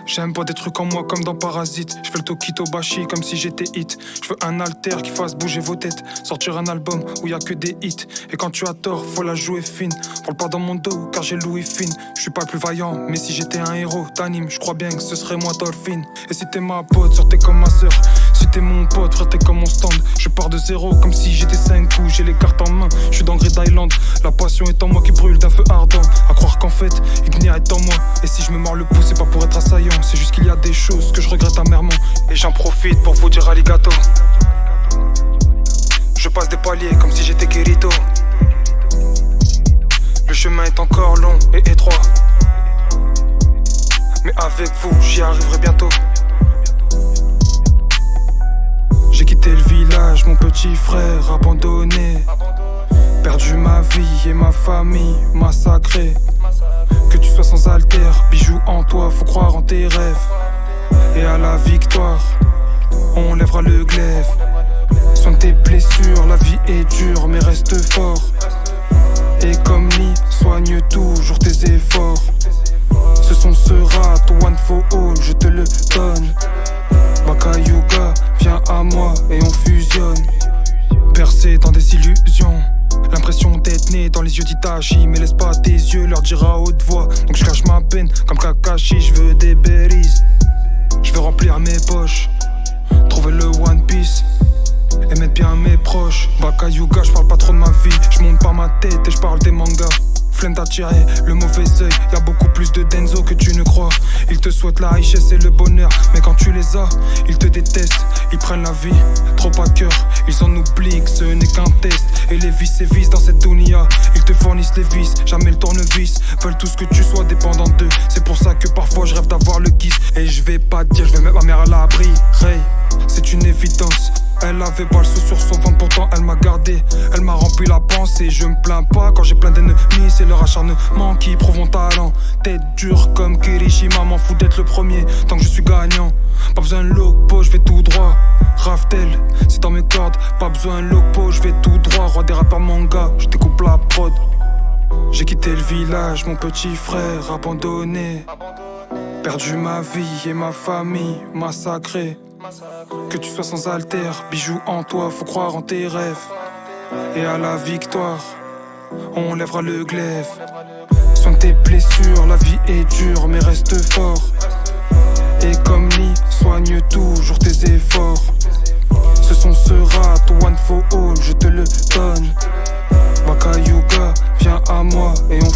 J'aime pas des trucs en moi comme dans Parasite. Je fais le Tokito-bashi comme si j'étais hit. Je veux un alter qui fasse bouger vos têtes. Sortir un album où y a que des hits. Et quand tu as tort, faut la jouer fine. Parle pas dans mon dos car j'ai Louis Fine. Je suis pas le plus vaillant, mais si j'étais un héros t'anime, je crois bien que ce serait moi Dolphin. Et si t'es ma pote, sors t'es comme ma sœur. Si t'es mon pote, frère t'es comme mon stand. Je pars de zéro comme si j'étais 5 coups. J'ai les cartes en main, je suis dans Great Island. La passion est en moi qui brûle d'un feu ardent. À croire qu'en fait, Ignia est en moi. Et si je me mords le pouce, c'est pas pour être assaillant. C'est juste qu'il y a des choses que je regrette amèrement. Et j'en profite pour vous dire arigato. Je passe des paliers comme si j'étais Kirito. Le chemin est encore long et étroit, mais avec vous j'y arriverai bientôt. J'ai quitté le village, mon petit frère abandonné. Perdu ma vie et ma famille massacrée. Que tu sois sans alter, bijoux en toi, faut croire en tes rêves. Et à la victoire, on lèvera le glaive. Soigne tes blessures, la vie est dure mais reste fort. Et comme Lee, soigne toujours tes efforts. Ce son sera ton one for all, je te le donne. Bakayuga, viens à moi et on fusionne. Bercé dans des illusions, l'impression d'être né dans les yeux d'Itachi. Mais laisse pas tes yeux leur dire à haute voix. Donc je cache ma peine comme Kakashi, je veux des berries. Je veux remplir mes poches, trouver le One Piece et mettre bien mes proches. Bakayuga, je parle pas trop de ma vie, je monte par ma tête et je parle des mangas. Flemme d'attirer le mauvais œil, y'a beaucoup plus de Denzo que tu ne crois. Ils te souhaitent la richesse et le bonheur, mais quand tu les as, ils te détestent. Ils prennent la vie trop à cœur, ils en oublient que ce n'est qu'un test. Et les vices et vices dans cette dunia, ils te fournissent les vices, jamais le tournevis. Veulent tous que tu sois dépendant d'eux, c'est pour ça que parfois je rêve d'avoir le kiss. Et je vais pas dire, je vais mettre ma mère à l'abri. Ray, c'est une évidence. Elle avait pas le sou sur son ventre, pourtant elle m'a gardé. Elle m'a rempli la pensée, je me plains pas quand j'ai plein d'ennemis. C'est leur acharnement qui prouve mon talent. Tête dure comme Kirishima, m'en fous d'être le premier tant que je suis gagnant. Pas besoin de loco, je vais tout droit. Raftel, c'est dans mes cordes. Pas besoin de loco, je vais tout droit. Roi des rappeurs manga, je découpe la prod. J'ai quitté le village, mon petit frère abandonné. Perdu ma vie et ma famille massacrée. Que tu sois sans alter, bijoux en toi, faut croire en tes rêves. Et à la victoire, on lèvera le glaive. Soigne tes blessures, la vie est dure mais reste fort. Et comme Lee, soigne toujours tes efforts. Ce son sera ton one for all, je te le donne. Bakayuga, viens à moi et on